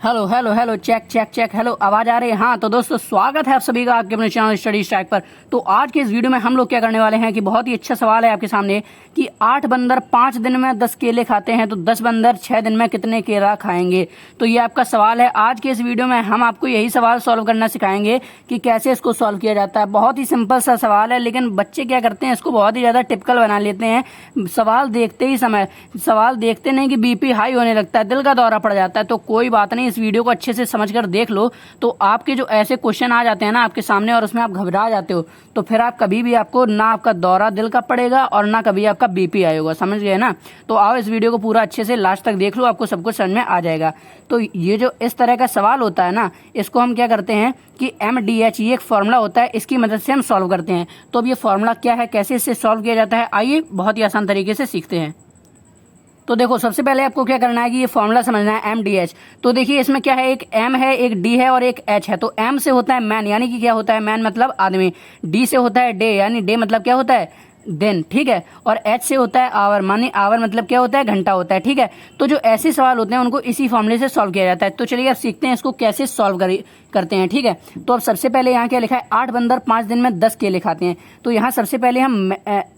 Hello hello hello check check check hello, आवाज आ रही है? हाँ तो दोस्तों, स्वागत है आप सभी का आपके अपने चैनल स्टडी स्ट्राइक पर। तो आज के इस वीडियो में हम लोग क्या करने वाले हैं कि बहुत ही अच्छा सवाल है आपके सामने कि 8 बंदर 5 दिन में 10 केले खाते हैं तो 10 बंदर 6 दिन में कितने केला खाएंगे। तो ये आपका सवाल है। आज के इस वीडियो में हम आपको यही सवाल सॉल्व करना सिखाएंगे कि कैसे इसको सॉल्व किया जाता है। बहुत ही सिंपल सा सवाल है, लेकिन बच्चे क्या करते हैं, इसको बहुत ही ज्यादा टिपिकल बना लेते हैं। सवाल देखते नहीं कि बीपी हाई होने लगता है, दिल का दौरा पड़ जाता है। तो कोई बात नहीं, इस वीडियो को अच्छे से समझकर देख लो तो आपके जो ऐसे क्वेश्चन आ जाते हैं ना आपके सामने और उसमें आप घबरा जाते हो, तो फिर आप कभी भी आपको ना आपका दौरा दिल का पड़ेगा और ना कभी आपका बीपी आएगा। समझ गए ना? तो आओ इस वीडियो को पूरा अच्छे से लास्ट तक देख लो, आपको सब कुछ समझ में आ जाएगा। तो ये जो इस तरह का सवाल होता है ना, इसको हम क्या करते हैं कि MDH, ये एक फॉर्मूला होता है, इसकी मदद से हम सॉल्व करते हैं। तो अब ये फॉर्मूला क्या है, कैसे इससे सॉल्व किया जाता है, आइए बहुत ही आसान तरीके से सीखते हैं। तो देखो, सबसे पहले आपको क्या करना है कि ये फॉर्मूला समझना है MDH। तो देखिए इसमें क्या है, एक M है, एक D है और एक H है। तो M से होता है मैन, यानी कि क्या होता है मैन मतलब आदमी। D से होता है डे, यानी डे मतलब क्या होता है दिन, ठीक है। और H से होता है आवर, मानी आवर मतलब क्या होता है घंटा होता है, ठीक है। तो जो ऐसे सवाल होते हैं उनको इसी फॉर्मूले से सॉल्व किया जाता है। तो चलिए अब सीखते हैं इसको कैसे सॉल्व करते हैं, ठीक है। तो अब सबसे पहले यहाँ क्या लिखा है, 8 बंदर 5 दिन में 10 केले खाते हैं। तो यहाँ सबसे पहले हम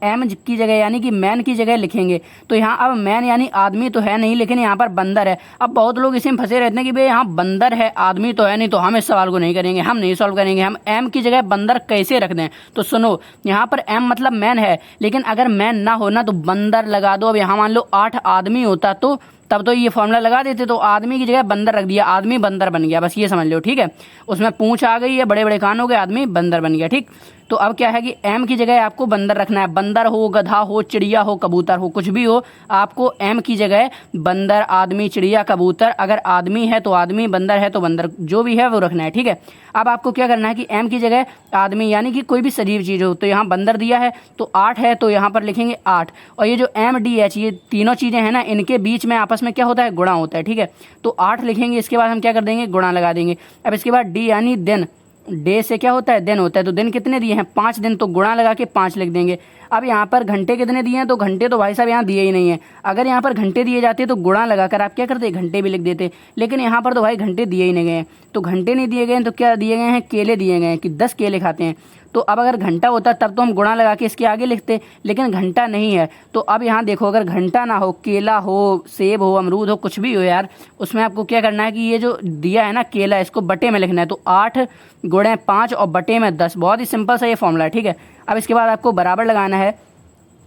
M की जगह यानी कि मैन की जगह लिखेंगे। तो यहाँ अब मैन यानी आदमी तो है नहीं, लेकिन यहाँ पर बंदर है। अब बहुत लोग इसी में फंसे रहते हैं कि भाई यहाँ बंदर है आदमी तो है नहीं, तो हम इस सवाल को नहीं करेंगे, हम नहीं सॉल्व करेंगे। हम M की जगह बंदर कैसे रख दें? तो सुनो, यहाँ पर M मतलब मैन है, लेकिन अगर मैन ना हो ना तो बंदर लगा दो। अब यहाँ मान लो 8 आदमी होता तो तब तो ये फॉर्मूला लगा देते, तो आदमी की जगह बंदर रख दिया, आदमी बंदर बन गया, बस ये समझ लो, ठीक है। उसमें पूंछ आ गई है, बड़े बड़े कान हो गए, आदमी बंदर बन गया, ठीक। तो अब क्या है कि M की जगह आपको बंदर रखना है। बंदर हो, गधा हो, चिड़िया हो, कबूतर हो, कुछ भी हो, आपको M की जगह बंदर, आदमी, चिड़िया, कबूतर, अगर आदमी है तो आदमी, बंदर है तो बंदर, जो भी है वो रखना है, ठीक है। अब आपको क्या करना है कि M की जगह आदमी यानी कि कोई भी सजीव चीज हो, तो यहाँ बंदर दिया है तो 8 है, तो यहाँ पर लिखेंगे 8। और ये जो MDH, ये तीनों चीजें हैं ना, इनके बीच में आपस में क्या होता है, गुणा होता है, ठीक है। तो 8 लिखेंगे, इसके बाद हम क्या कर देंगे, गुणा लगा देंगे। अब इसके बाद D यानी दिन, डे से क्या होता है दिन होता है, तो दिन कितने दिए हैं 5 दिन, तो गुणा लगा के 5 लिख देंगे। अब यहाँ पर घंटे कितने दिए हैं, तो घंटे तो भाई साहब यहाँ दिए ही नहीं है। अगर यहाँ पर घंटे दिए जाते तो गुणा लगाकर आप क्या करते, घंटे भी लिख देते, लेकिन यहाँ पर तो भाई घंटे दिए ही नहीं गए हैं। तो घंटे नहीं दिए गए हैं तो क्या दिए गए हैं, केले दिए गए हैं कि 10 केले खाते हैं। तो अब अगर घंटा होता तब तो हम गुणा लगा के इसके आगे लिखते, लेकिन घंटा नहीं है। तो अब यहाँ देखो, अगर घंटा ना हो, केला हो, सेब हो, अमरूद हो, कुछ भी हो यार, उसमें आपको क्या करना है कि ये जो दिया है ना केला, इसको बटे में लिखना है। तो 8 गुणे 5 और बटे में 10, बहुत ही सिंपल सा ये फॉर्मूला है, ठीक है। अब इसके बाद आपको बराबर लगाना है।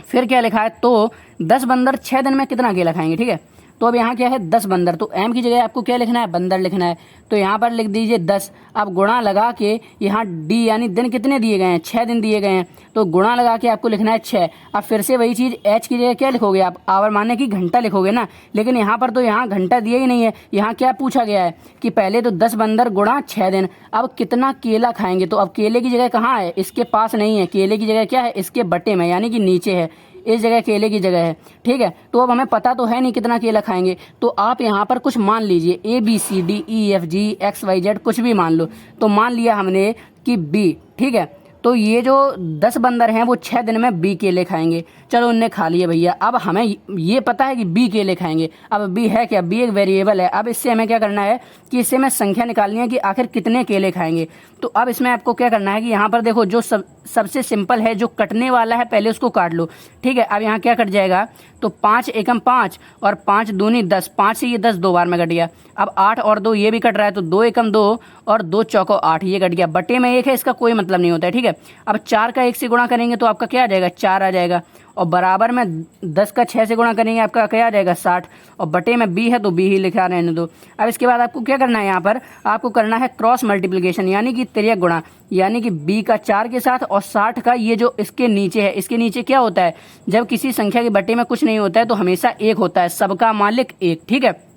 फिर क्या लिखा है, तो 10 बंदर 6 दिन में कितना केला खाएंगे, ठीक है। तो अब यहाँ क्या है 10 बंदर, तो M की जगह आपको क्या लिखना है, बंदर लिखना है। तो यहाँ पर लिख दीजिए 10। अब गुणा लगा के यहाँ D यानी दिन कितने दिए गए हैं, 6 दिन दिए गए हैं, तो गुणा लगा के आपको लिखना है 6। अब फिर से वही चीज़ H की जगह क्या लिखोगे आप, आवर माने कि घंटा लिखोगे ना, लेकिन यहाँ पर तो यहाँ घंटा दिया ही नहीं है। यहाँ क्या पूछा गया है कि पहले तो 10 बंदर गुणा 6 दिन, अब कितना केला खाएंगे। तो अब केले की जगह कहाँ है, इसके पास नहीं है, केले की जगह क्या है, इसके बटे में यानी कि नीचे है, इस जगह केले की जगह है, ठीक है। तो अब हमें पता तो है नहीं कितना केला खाएंगे, तो आप यहाँ पर कुछ मान लीजिए, ABCDEFGXYZ कुछ भी मान लो। तो मान लिया हमने कि B, ठीक है। तो ये जो 10 बंदर हैं वो 6 दिन में B केले खाएंगे। चलो उनने खा लिए भैया। अब हमें ये पता है कि B केले खाएंगे। अब B है क्या, B एक वेरिएबल है। अब इससे हमें क्या करना है कि इससे हमें संख्या निकालनी है कि आखिर कितने केले खाएंगे। तो अब इसमें आपको क्या करना है कि यहाँ पर देखो, जो सबसे सिंपल है, जो कटने वाला है पहले उसको काट लो, ठीक है। अब यहाँ क्या कट जाएगा, तो 5 एकम 5 और 5 दूनी 10, 5 से ये 10 2 बार में कट गया। अब 8 और 2 ये भी कट रहा है, तो 2 एकम 2 और 2 चौको 8, ये कट गया। बटे में 1 है, इसका कोई मतलब नहीं होता है, ठीक है। अब 4 का 1 से गुणा करेंगे तो आपका क्या आ जाएगा, 4 आ जाएगा। और बराबर में 10 का 6 से गुणा करेंगे, आपका क्या आ जाएगा, 60। और बटे में B है तो B ही लिखा रहने दो। अब इसके बाद आपको क्या करना है, यहाँ पर आपको करना है क्रॉस मल्टीप्लिकेशन, यानी कि तिर्यक गुणा, यानी कि B का 4 के साथ और 60 का ये जो इसके नीचे है, इसके नीचे क्या होता है, जब किसी संख्या के बटे में कुछ नहीं होता है तो हमेशा 1 होता है, सबका मालिक 1, ठीक है।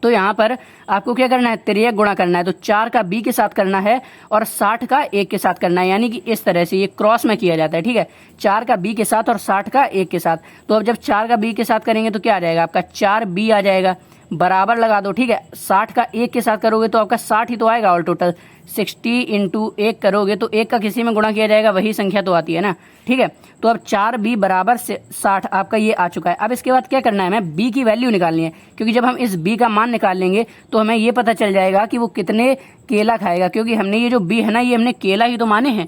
तो यहाँ पर आपको क्या करना है, तिर्यक गुणा करना है। तो 4 का B के साथ करना है और 60 का 1 के साथ करना है, यानी कि इस तरह से ये क्रॉस में किया जाता है, ठीक है। 4 का B के साथ और 60 का 1 के साथ। तो अब जब 4 का B के साथ करेंगे तो क्या आ जाएगा, आपका 4B आ जाएगा। बराबर लगा दो, ठीक है। 60 का 1 के साथ करोगे तो आपका 60 ही तो आएगा ऑल टोटल। 60 इंटू 1 करोगे तो 1 का किसी में गुणा किया जाएगा, वही संख्या तो आती है ना, ठीक है। तो अब 4b बराबर से 60 आपका ये आ चुका है। अब इसके बाद क्या करना है, हमें b की वैल्यू निकालनी है, क्योंकि जब हम इस b का मान निकाल लेंगे तो हमें ये पता चल जाएगा कि वो कितने केला खाएगा, क्योंकि हमने ये जो b है ना, ये हमने केला ही तो माने हैं।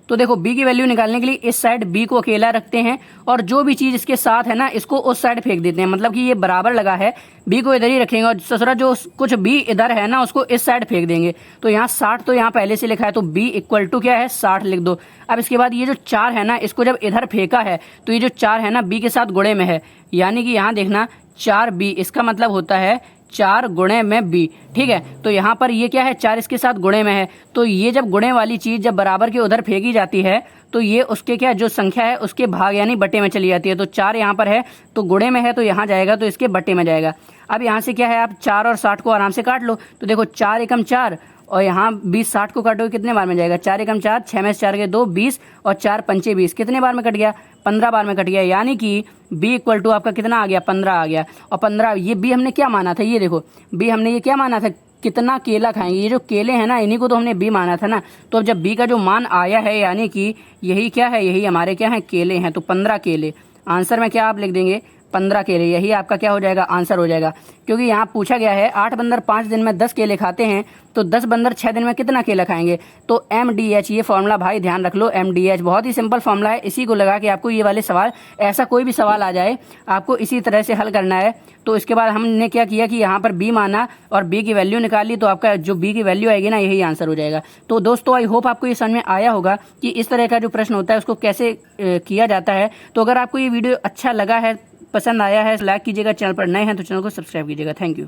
तो देखो b की वैल्यू निकालने के लिए इस साइड b को अकेला रखते हैं और जो भी चीज इसके साथ है ना, इसको उस साइड फेंक देते हैं। मतलब कि ये बराबर लगा है, b को इधर ही रखेंगे और ससुरा जो कुछ b इधर है ना, उसको इस साइड फेंक देंगे। तो यहाँ 60 तो यहाँ पहले से लिखा है, तो b इक्वल टू क्या है, 60 लिख दो। अब इसके बाद ये जो 4 है ना, इसको जब इधर फेंका है तो ये जो 4 है ना, b के साथ गुणे में है, यानी कि यहाँ देखना 4b, इसका मतलब होता है 4 गुणे में b, ठीक है। तो यहाँ पर ये क्या है, 4 इसके साथ गुणे में है, तो ये जब गुणे वाली चीज जब बराबर के उधर फेंकी जाती है तो ये उसके क्या जो संख्या है उसके भाग यानी बटे में चली जाती है। तो 4 यहाँ पर है तो गुणे में है, तो यहाँ जाएगा तो इसके बटे में जाएगा। अब यहाँ से क्या है, आप 4 और 60 को आराम से काट लो। तो देखो 4 एकम 4 और यहाँ 20, 60 को काटोगे कितने बार में जाएगा, 4 एकम 4, 6 में 4 के 2, 20 और 4 पंचे 20, कितने बार में कट गया, 15 बार में कट गया। यानी कि b इक्वल टू आपका कितना आ गया, 15 आ गया। और 15 ये b हमने क्या माना था, ये देखो b हमने ये क्या माना था, कितना केला खाएंगे, ये जो केले हैं ना, इन्हीं को तो हमने b माना था ना। तो अब जब b का जो मान आया है, यानी कि यही क्या है, यही हमारे क्या है, केले हैं, तो 15 केले। आंसर में क्या आप लिख देंगे, 15 केले, यही आपका क्या हो जाएगा, आंसर हो जाएगा। क्योंकि यहाँ पूछा गया है 8 बंदर 5 दिन में 10 केले खाते हैं, तो 10 बंदर 6 दिन में कितना केला खाएंगे। तो MDH ये फॉर्मूला भाई ध्यान रख लो, MDH बहुत ही सिंपल फॉर्मूला है। इसी को लगा के आपको ये वाले सवाल, ऐसा कोई भी सवाल आ जाए आपको इसी तरह से हल करना है। तो इसके बाद हमने क्या किया कि यहाँ पर b माना और b की वैल्यू निकाली, तो आपका जो b की वैल्यू आएगी ना, यही आंसर हो जाएगा। तो दोस्तों आई होप आपको ये समझ में आया होगा कि इस तरह का जो प्रश्न होता है उसको कैसे किया जाता है। तो अगर आपको ये वीडियो अच्छा लगा है, पसंद आया है, लाइक कीजिएगा, चैनल पर नए हैं तो चैनल को सब्सक्राइब कीजिएगा। Thank you.